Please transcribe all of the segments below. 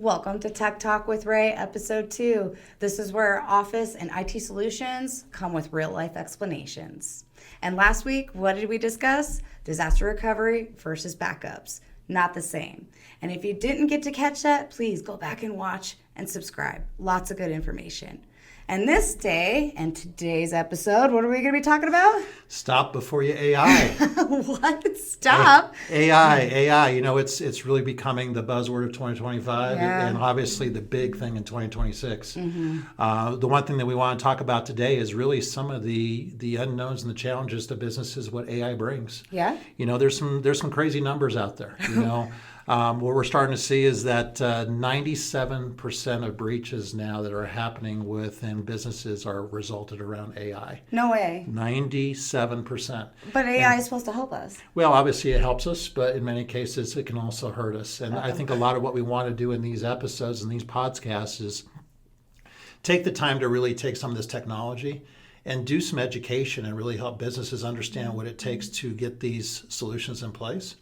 Welcome to Tech Talk with Ray, episode 2. This is where office and IT solutions come with real-life explanations. And last week, what did we discuss? Disaster recovery versus backups. Not the same. And if you didn't get to catch that, please go back and watch and subscribe. Lots of good information. And this day, and today's episode, what are we going to be talking about? Stop before you AI. What? Stop? AI. You know, it's really becoming the buzzword of 2025 Yeah. and obviously the big thing in 2026. The one thing that we want to talk about today is really some of the unknowns and the challenges to businesses, what AI brings. Yeah? You know, there's some crazy numbers out there, you know. What we're starting to see is that 97% of breaches now that are happening within businesses are resulted around AI. No way. 97%. But AI is supposed to help us. Well, obviously it helps us, but in many cases it can also hurt us. And I think a lot of what we want to do in these episodes and these podcasts is take the time to really take some of this technology and do some education and really help businesses understand what it takes to get these solutions in place.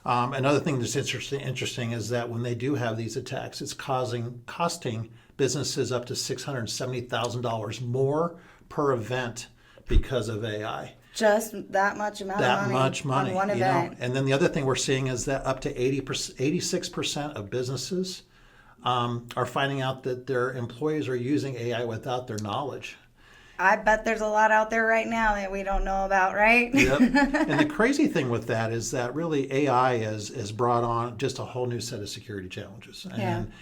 Another thing that's interesting is that when they do have these attacks, it's costing businesses up to $670,000 more per event because of AI. Just that much amount of money. That much money. On one event. And then the other thing we're seeing is that up to 86% of businesses are finding out that their employees are using AI without their knowledge. I bet there's a lot out there right now that we don't know about, right? Yep. And the crazy thing with that is that really AI has brought on just a whole new set of security challenges. And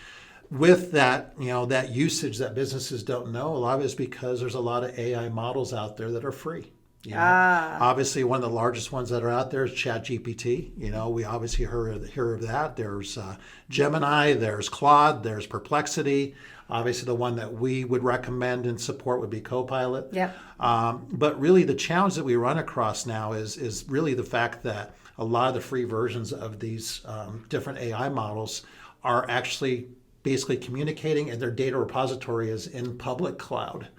with that, you know, that usage that businesses don't know, a lot of it is because there's a lot of AI models out there that are free. You know? Obviously, one of the largest ones that are out there is ChatGPT. You know, we obviously hear of that. There's Gemini, there's Claude, there's Perplexity. Obviously, the one that we would recommend and support would be Copilot. Yep. But really, the challenge that we run across now is really the fact that a lot of the free versions of these different AI models are actually basically communicating, and their data repository is in public cloud.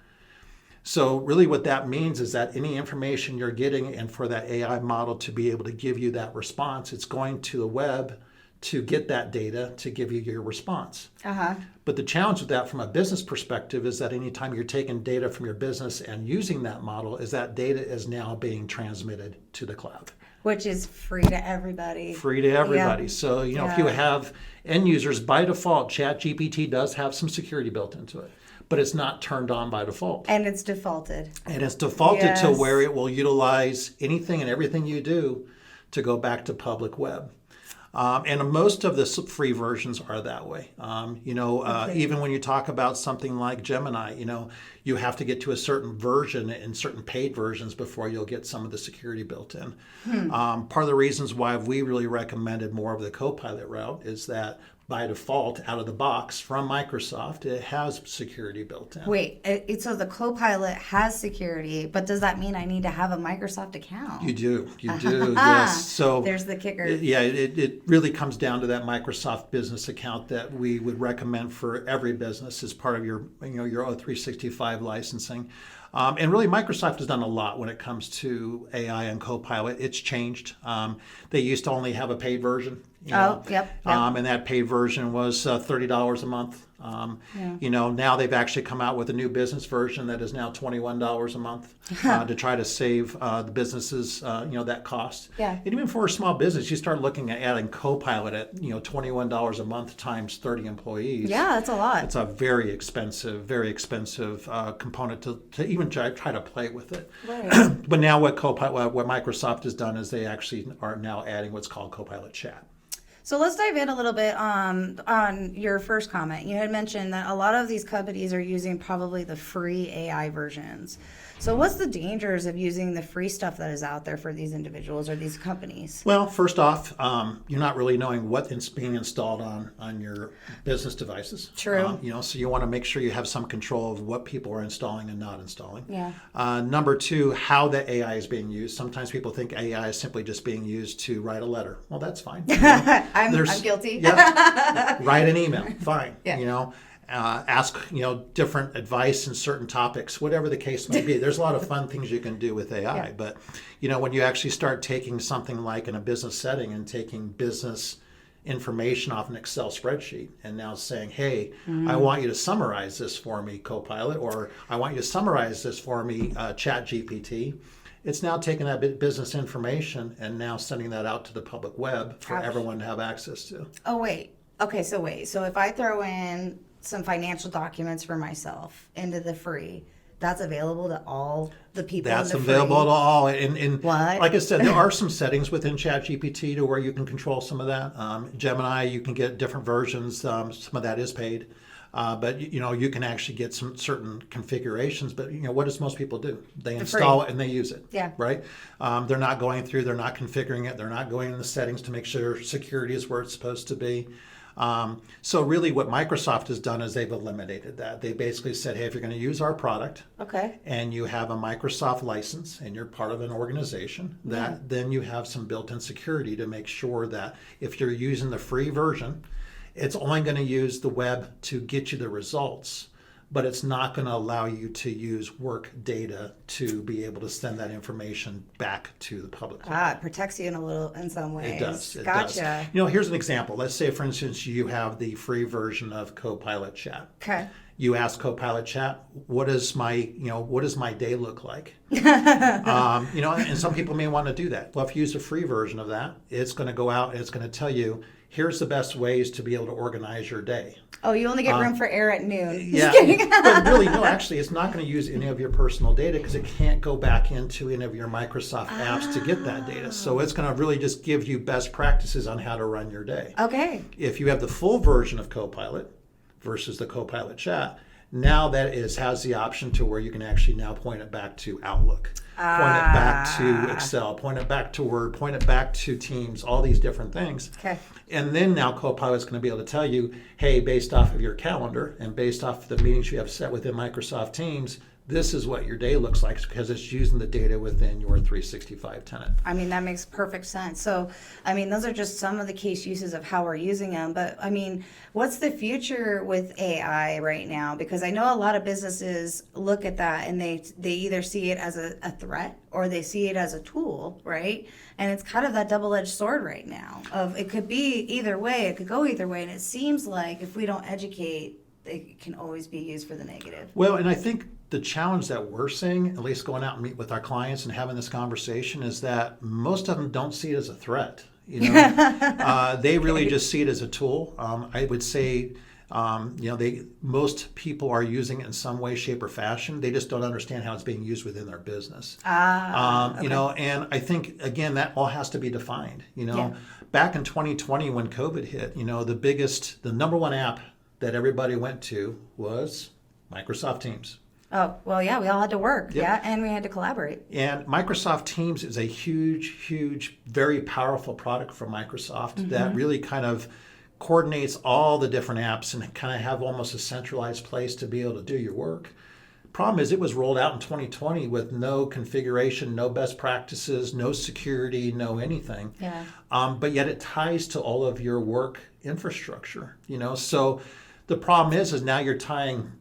So really what that means is that any information you're getting, and for that AI model to be able to give you that response, it's going to the web to get that data to give you your response. But the challenge with that from a business perspective is that anytime you're taking data from your business and using that model, is that data is now being transmitted to the cloud. Which is free to everybody. Free to everybody. Yep. So, you know, if you have end users, by default, ChatGPT does have some security built into it, but it's not turned on by default. And it's defaulted. And it's defaulted to where it will utilize anything and everything you do to go back to public web. And most of the free versions are that way. Even when you talk about something like Gemini, you know, you have to get to a certain version and certain paid versions before you'll get some of the security built in. Part of the reasons why we really recommended more of the Copilot route is that by default, out of the box from Microsoft, it has security built in. Wait, so the Copilot has security, but does that mean I need to have a Microsoft account? You do, yes. So there's the kicker. It really comes down to that Microsoft business account that we would recommend for every business as part of your O365 licensing. And really, Microsoft has done a lot when it comes to AI and Copilot. It's changed. They used to only have a paid version. Yep. And that paid version was $30 a month. You know, now they've actually come out with a new business version that is now $21 a month to try to save the businesses, that cost. Yeah. And even for a small business, you start looking at adding Copilot at, $21 a month times 30 employees. Yeah, that's a lot. It's a very expensive component to even try to play with it. Right. But now what Microsoft has done is they actually are now adding what's called Copilot Chat. So let's dive in a little bit on your first comment. You had mentioned that a lot of these companies are using probably the free AI versions. So what's the dangers of using the free stuff that is out there for these individuals or these companies? Well, first off, you're not really knowing what is being installed on your business devices. True. So you want to make sure you have some control of what people are installing and not installing. Yeah. Number two, how the AI is being used. Sometimes people think AI is simply just being used to write a letter. Well, that's fine. I'm guilty. Write an email. Fine. Yeah. Ask different advice in certain topics, whatever the case may be. There's a lot of fun things you can do with AI, but when you actually start taking something like in a business setting and taking business information off an Excel spreadsheet and now saying, hey, I want you to summarize this for me, Copilot, or I want you to summarize this for me, Chat GPT. It's now taking that business information and now sending that out to the public web for everyone to have access to. Oh, wait. Okay, so wait. So if I throw in some financial documents for myself into the free, that's available to all the people That's in the available free? to all. And What? like I said, there are some settings within ChatGPT to where you can control some of that. Gemini, you can get different versions. Some of that is paid. But you can actually get some certain configurations. But what does most people do? They install it and they use it. Yeah. Right. They're not going through. They're not configuring it. They're not going in the settings to make sure security is where it's supposed to be. So really, what Microsoft has done is they've eliminated that. They basically said, hey, if you're going to use our product, Okay. and you have a Microsoft license, and you're part of an organization, that then you have some built-in security to make sure that if you're using the free version, it's only going to use the web to get you the results, but it's not going to allow you to use work data to be able to send that information back to the public. It protects you in some ways. It does. It Gotcha. does. Here's an example. Let's say, for instance, you have the free version of Copilot Chat. Okay. You ask Copilot Chat, what does my day look like? And some people may want to do that. Well, if you use a free version of that, it's going to go out and it's going to tell you, here's the best ways to be able to organize your day. Oh, you only get room for air at noon. Yeah, but really, no, actually, it's not going to use any of your personal data because it can't go back into any of your Microsoft apps to get that data. So it's going to really just give you best practices on how to run your day. Okay. If you have the full version of Copilot versus the Copilot Chat, now that has the option to where you can actually now point it back to Outlook, point it back to Excel, point it back to Word, point it back to Teams, all these different things. Okay. And then now Copilot's going to be able to tell you, hey, based off of your calendar and based off of the meetings you have set within Microsoft Teams, this is what your day looks like because it's using the data within your 365 tenant. I mean, that makes perfect sense. So, I mean, those are just some of the case uses of how we're using them. But, I mean, what's the future with AI right now? Because I know a lot of businesses look at that and they either see it as a threat or they see it as a tool, right? And it's kind of that double-edged sword right now of it could be either way. It could go either way. And it seems like if we don't educate, it can always be used for the negative. Well, and I think the challenge that we're seeing, at least going out and meet with our clients and having this conversation, is that most of them don't see it as a threat. They really just see it as a tool. I would say, most people are using it in some way, shape, or fashion. They just don't understand how it's being used within their business. Okay. And I think again that all has to be defined. Back in 2020 when COVID hit, the number one app that everybody went to was Microsoft Teams. Oh, well, yeah, we all had to work. Yep. Yeah, and we had to collaborate. And Microsoft Teams is a huge, very powerful product from Microsoft that really kind of coordinates all the different apps and kind of have almost a centralized place to be able to do your work. Problem is it was rolled out in 2020 with no configuration, no best practices, no security, no anything. Yeah. But yet it ties to all of your work infrastructure, So the problem is now you're tying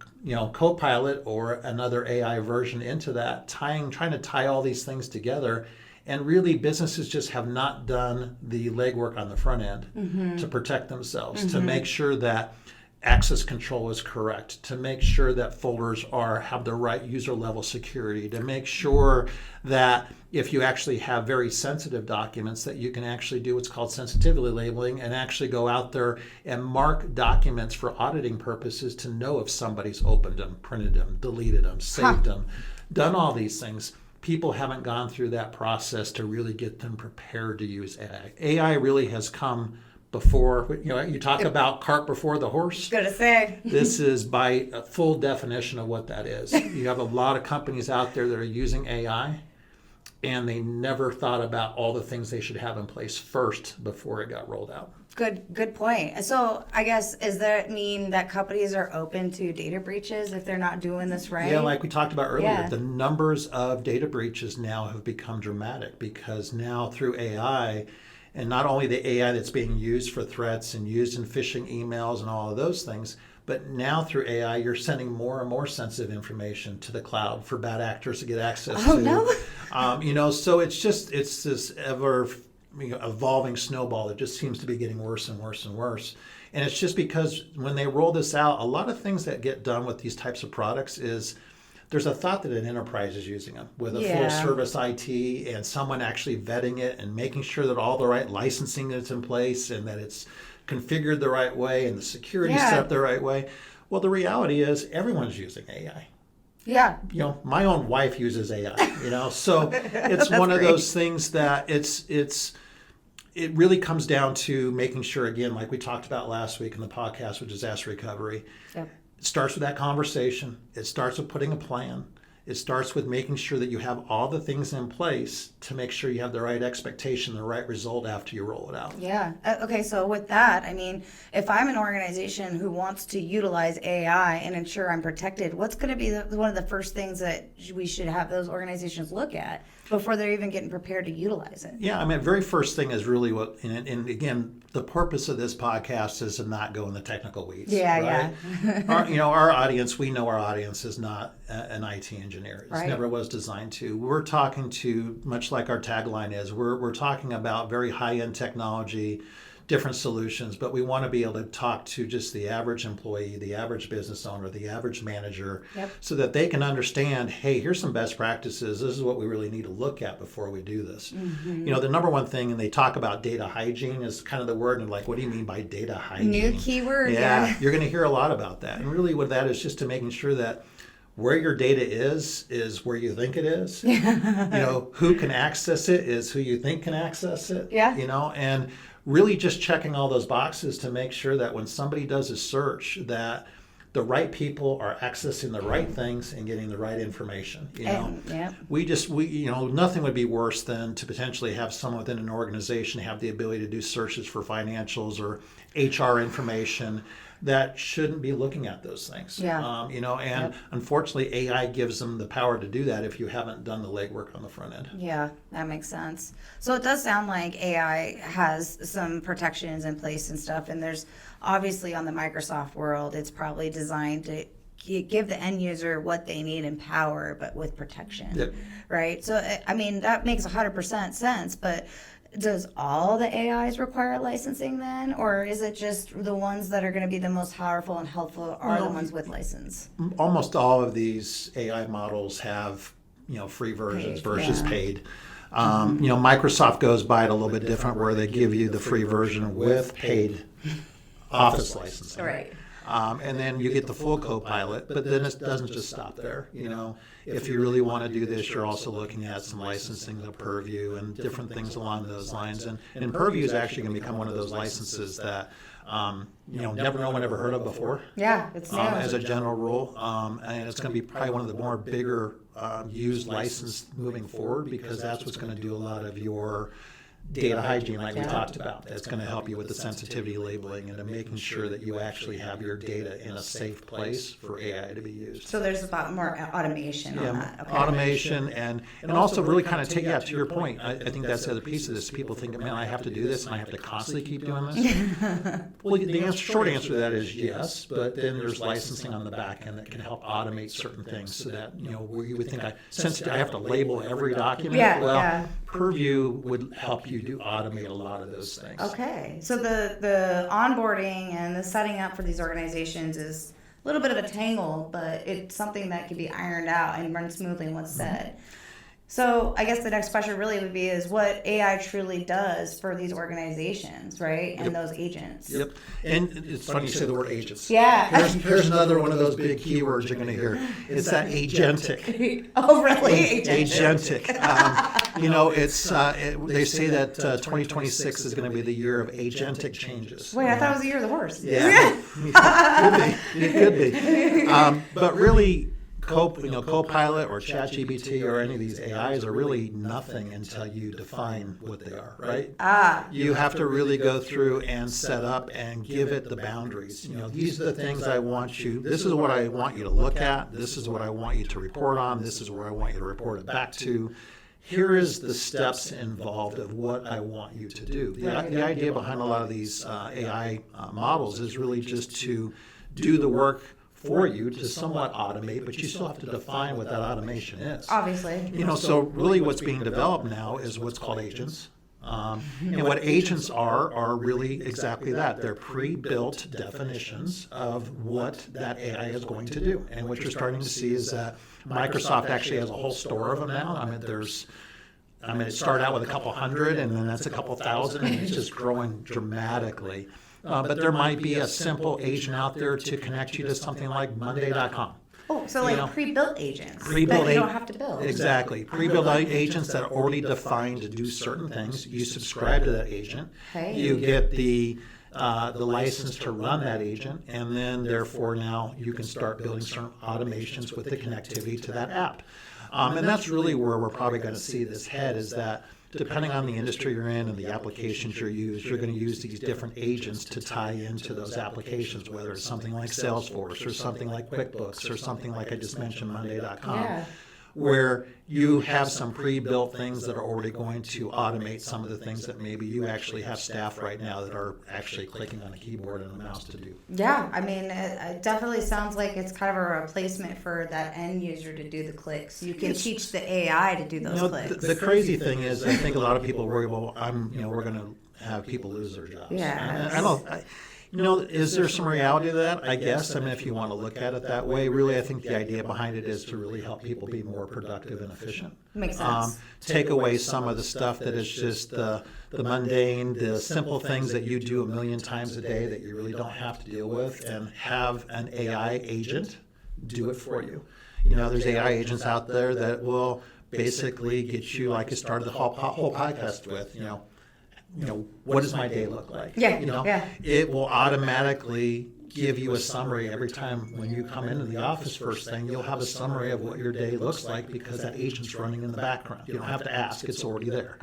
Copilot or another AI version into that, trying to tie all these things together. And really, businesses just have not done the legwork on the front end to protect themselves, to make sure that access control is correct, to make sure that folders have the right user level security, to make sure that if you actually have very sensitive documents that you can actually do what's called sensitivity labeling and actually go out there and mark documents for auditing purposes to know if somebody's opened them, printed them, deleted them, saved them, done all these things. People haven't gone through that process to really get them prepared to use AI. AI really has come before, you talk about cart before the horse. I was going to say. This is by a full definition of what that is. You have a lot of companies out there that are using AI, and they never thought about all the things they should have in place first before it got rolled out. Good point. So I guess, does that mean that companies are open to data breaches if they're not doing this right? Yeah, like we talked about earlier, Yeah. the numbers of data breaches now have become dramatic because now through AI, and not only the AI that's being used for threats and used in phishing emails and all of those things, but now through AI, you're sending more and more sensitive information to the cloud for bad actors to get access to. Oh, no. So it's this ever, evolving snowball that just seems to be getting worse and worse and worse. And it's just because when they roll this out, a lot of things that get done with these types of products is there's a thought that an enterprise is using them with a full service IT and someone actually vetting it and making sure that all the right licensing is in place and that it's configured the right way and the security set up the right way. Well, the reality is everyone's using AI. Yeah. My own wife uses AI, so it's one of those things that it really comes down to making sure, again, like we talked about last week in the podcast with disaster recovery. Yep. It starts with that conversation. It starts with putting a plan. It starts with making sure that you have all the things in place to make sure you have the right expectation, the right result after you roll it out. Yeah. Okay. So with that, if I'm an organization who wants to utilize AI and ensure I'm protected, what's going to be one of the first things that we should have those organizations look at before they're even getting prepared to utilize it? Yeah. Very first thing is really what, and again, the purpose of this podcast is to not go in the technical weeds. Yeah. Right? Our audience, we know our audience is not an IT engineer. It never was designed to. We're talking to, much like our tagline is, we're talking about very high-end technology, different solutions, but we want to be able to talk to just the average employee, the average business owner, the average manager, so that they can understand, hey, here's some best practices. This is what we really need to look at before we do this. Mm-hmm. The number one thing, and they talk about data hygiene is kind of the word, and like, what do you mean by data hygiene? New keyword. Yeah, you're going to hear a lot about that. And really what that is just to making sure that where your data is where you think it is. Who can access it is who you think can access it. Yeah. And really just checking all those boxes to make sure that when somebody does a search that the right people are accessing the right things and getting the right information. Nothing would be worse than to potentially have someone within an organization have the ability to do searches for financials or HR information that shouldn't be looking at those things. Unfortunately, AI gives them the power to do that if you haven't done the legwork on the front end. Yeah, that makes sense. So it does sound like AI has some protections in place and stuff, and there's obviously on the Microsoft world, it's probably designed to give the end user what they need in power, but with protection, right? So, that makes 100% sense, but does all the AIs require licensing then, or is it just the ones that are going to be the most powerful and helpful are the ones with license? Almost all of these AI models have, free versions versus paid. Microsoft goes by it a little bit different, where they give you the free version with paid Office licensing. Right. And then you get the full Copilot, but then it doesn't just stop there. If you really want to do this, you're also looking at some licensing of Purview and different things along those lines. And Purview is actually going to become one of those licenses that never no one ever heard of before. Yeah, it's new. As a general rule, and it's going to be probably one of the more bigger used license moving forward, because that's what's going to do a lot of your data hygiene, like we talked about. That's going to help you with the sensitivity labeling and to making sure that you actually have your data in a safe place for AI to be used. So there's about more automation on that. Okay. Automation and also really kind of take, to your point, I think that's the other piece of this. People think, man, I have to do this and I have to constantly keep doing this. Well, the short answer to that is yes, but then there's licensing on the back end that can help automate certain things so that, where you would think, since I have to label every document, Purview would help you automate a lot of those things. Okay, so the onboarding and the setting up for these organizations is a little bit of a tangle, but it's something that can be ironed out and run smoothly once said. So I guess the next question really would be is what AI truly does for these organizations, right? And those agents. Yep. And it's funny you say the word agents. Yeah. Here's another one of those big keywords you're going to hear. It's that agentic. Oh, really? Agentic. They say that 2026 is going to be the year of agentic changes. Wait, I thought it was the year of the horse. Yeah. It could be. But really, Copilot or ChatGPT or any of these AIs are really nothing until you define what they are, right? You have to really go through and set up and give it the boundaries. These are the things I want you, this is what I want you to look at, this is what I want you to report on, this is where I want you to report it back to. Here is the steps involved of what I want you to do. The idea behind a lot of these AI models is really just to do the work for you to somewhat automate, but you still have to define what that automation is. Obviously. So really what's being developed now is what's called agents. And what agents are really exactly that. They're pre-built definitions of what that AI is going to do. And what you're starting to see is that Microsoft actually has a whole store of them now. It started out with a couple hundred, and then that's a couple thousand, and it's just growing dramatically. But there might be a simple agent out there to connect you to something like Monday.com. Oh, so like pre-built agents Pre-built that you don't have to build. Exactly. Pre-built agents that are already defined to do certain things. You subscribe to that agent. Okay. You get the license to run that agent, and then therefore now you can start building certain automations with the connectivity to that app. And that's really where we're probably going to see this head, is that depending on the industry you're in and the applications you're going to use these different agents to tie into those applications, whether it's something like Salesforce or something like QuickBooks or something like I just mentioned, Monday.com, where you have some pre-built things that are already going to automate some of the things that maybe you actually have staff right now that are actually clicking on a keyboard and a mouse to do. Yeah, I mean, it definitely sounds like it's kind of a replacement for that end user to do the clicks. You can teach the AI to do those clicks. The crazy thing is, I think a lot of people worry, well, we're going to have people lose their jobs. Yeah. Is there some reality to that? I guess. I mean, if you want to look at it that way, really, I think the idea behind it is to really help people be more productive and efficient. Makes sense. Take away some of the stuff that is just the mundane, the simple things that you do a million times a day that you really don't have to deal with, and have an AI agent do it for you. There's AI agents out there that will basically get you, like I started the whole podcast with, what does my day look like? It will automatically give you a summary every time when you come into the office first thing. You'll have a summary of what your day looks like because that agent's running in the background. You don't have to ask; it's already there.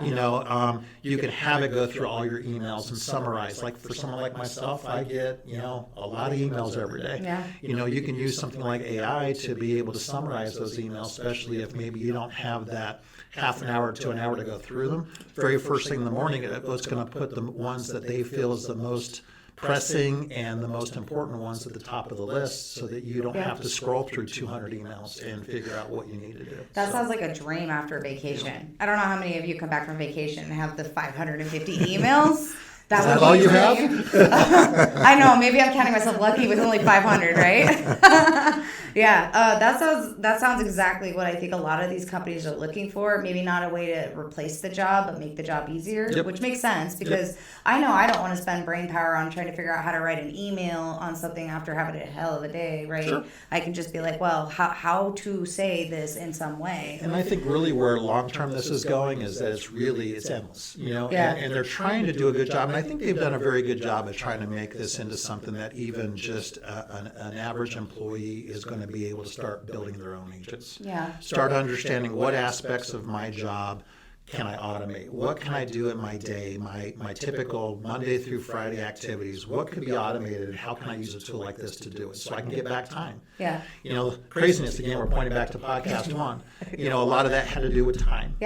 You can have it go through all your emails and summarize. Like for someone like myself, I get a lot of emails every day. You can use something like AI to be able to summarize those emails, especially if maybe you don't have that half an hour to an hour to go through them. Very first thing in the morning, it's going to put the ones that they feel is the most pressing and the most important ones at the top of the list, so that you don't have to scroll through 200 emails and figure out what you need to do. That sounds like a dream after vacation. I don't know how many of you come back from vacation and have the 550 emails. Is that all you have? I know. Maybe I'm counting myself lucky with only 500, right? That sounds exactly what I think a lot of these companies are looking for. Maybe not a way to replace the job, but make the job easier, which makes sense because I know I don't want to spend brain power on trying to figure out how to write an email on something after having a hell of a day, right? Sure. I can just be like, well, how to say this in some way. And I think really where long-term this is going is that it's endless, and they're trying to do a good job. And I think they've done a very good job of trying to make this into something that even just an average employee is going to be able to start building their own agents. Start understanding what aspects of my job can I automate? What can I do in my day, my typical Monday through Friday activities? What could be automated, and how can I use a tool like this to do it so I can get back time? Craziness, again, we're pointing back to podcast one. A lot of that had to do with time.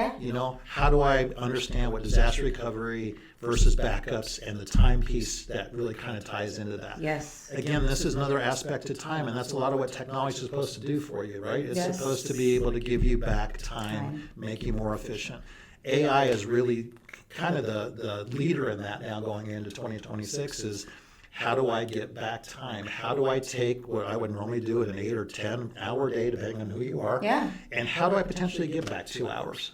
How do I understand what disaster recovery versus backups and the time piece that really kind of ties into that? Again, this is another aspect to time, and that's a lot of what technology is supposed to do for you, right? It's supposed to be able to give you back time, make you more efficient. AI is really kind of the leader in that now going into 2026 is, how do I get back time? How do I take what I would normally do in an 8 or 10 hour day, depending on who you are, and how do I potentially give back 2 hours?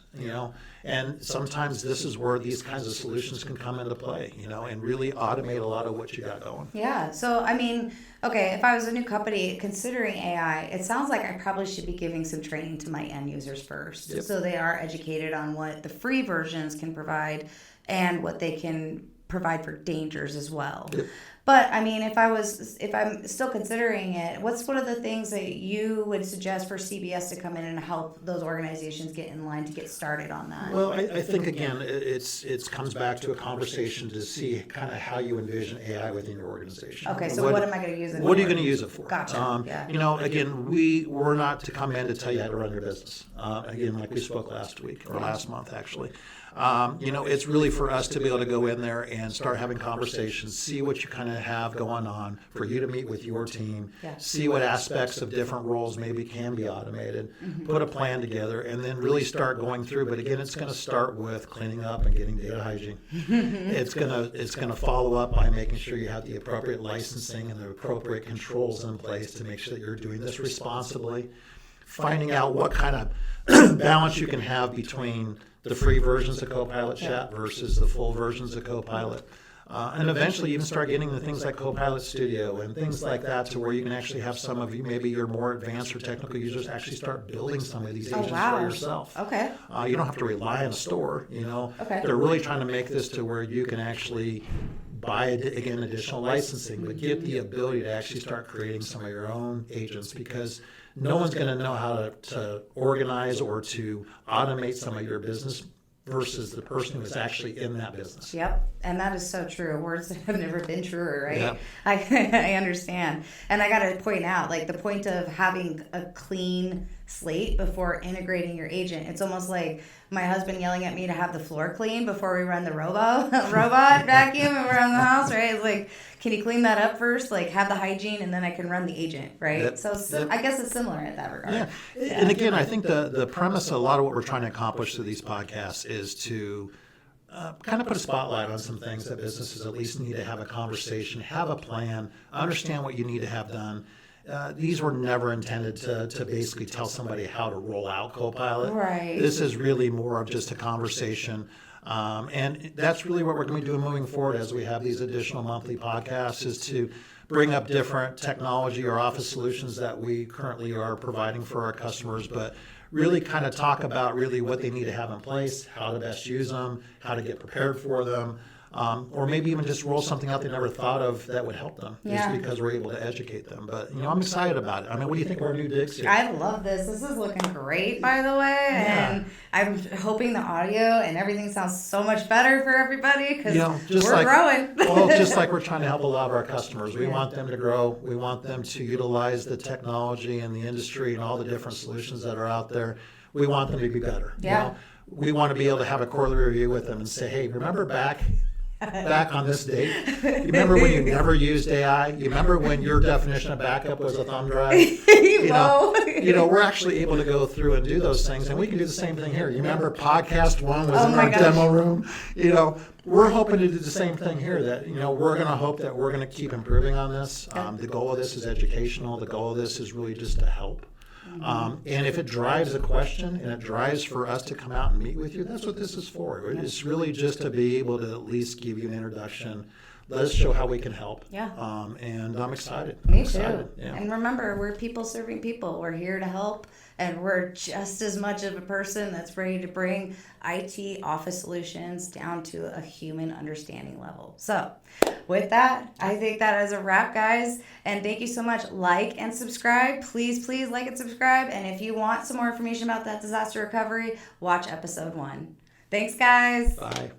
And sometimes this is where these kinds of solutions can come into play, and really automate a lot of what you got going. So, I mean, okay, if I was a new company considering AI, it sounds like I probably should be giving some training to my end users first. So they are educated on what the free versions can provide and what they can provide for dangers as well. But I mean, if I'm still considering it, what's one of the things that you would suggest for CBS to come in and help those organizations get in line to get started on that? Well, I think again, it comes back to a conversation to see kind of how you envision AI within your organization. Okay, so what am I going to use it for? What are you going to use it for? Gotcha. Again, we're not to come in to tell you how to run your business. Again, like we spoke last week or last month, actually. It's really for us to be able to go in there and start having conversations, see what you kind of have going on, for you to meet with your team, see what aspects of different roles maybe can be automated, put a plan together, and then really start going through. But again, it's going to start with cleaning up and getting data hygiene. It's going to follow up by making sure you have the appropriate licensing and the appropriate controls in place to make sure that you're doing this responsibly, finding out what kind of balance you can have between the free versions of Copilot Chat versus the full versions of Copilot. And eventually even start getting the things like Copilot Studio and things like that, to where you can actually have some of you, maybe your more advanced or technical users, actually start building some of these agents for yourself. Okay. You don't have to rely on a store, Okay. They're really trying to make this to where you can actually buy, again, additional licensing, but get the ability to actually start creating some of your own agents, because no one's going to know how to organize or to automate some of your business versus the person who is actually in that business. Yep, and that is so true. Words that have never been truer, right? Yeah. I understand. And I got to point out, like, the point of having a clean slate before integrating your agent. It's almost like my husband yelling at me to have the floor clean before we run the robot vacuum around the house, right? It's like, can you clean that up first? Like, have the hygiene, and then I can run the agent, right? Yep. So I guess it's similar in that regard. Yeah. And again, I think the premise of a lot of what we're trying to accomplish through these podcasts is to kind of put a spotlight on some things that businesses at least need to have a conversation, have a plan, understand what you need to have done. These were never intended to basically tell somebody how to roll out Copilot. Right. This is really more of just a conversation. And that's really what we're going to be doing moving forward as we have these additional monthly podcasts, is to bring up different technology or office solutions that we currently are providing for our customers, but really kind of talk about really what they need to have in place, how to best use them, how to get prepared for them. Or maybe even just roll something out they never thought of that would help them, just because we're able to educate them. But, I'm excited about it. I mean, what do you think of our new digs here? I love this. This is looking great, by the way. Yeah. And I'm hoping the audio and everything sounds so much better for everybody, because we're growing. Well, just like we're trying to help a lot of our customers. We want them to grow. We want them to utilize the technology and the industry and all the different solutions that are out there. We want them to be better. Yeah. We want to be able to have a quarterly review with them and say, hey, remember back on this date? You remember when you never used AI? You remember when your definition of backup was a thumb drive? We're actually able to go through and do those things, and we can do the same thing here. You remember podcast one was in our demo room? We're hoping to do the same thing here, that, we're going to hope that we're going to keep improving on this. The goal of this is educational. The goal of this is really just to help. And if it drives a question and it drives for us to come out and meet with you, that's what this is for. It's really just to be able to at least give you an introduction. Let us show how we can help. Yeah. And I'm excited. Me excited. too. Yeah. And remember, we're people serving people. We're here to help, and we're just as much of a person that's ready to bring IT office solutions down to a human understanding level. So with that, I think that is a wrap, guys. And thank you so much. Like and subscribe. Please like and subscribe. And if you want some more information about that disaster recovery, watch episode 1. Thanks, guys. Bye.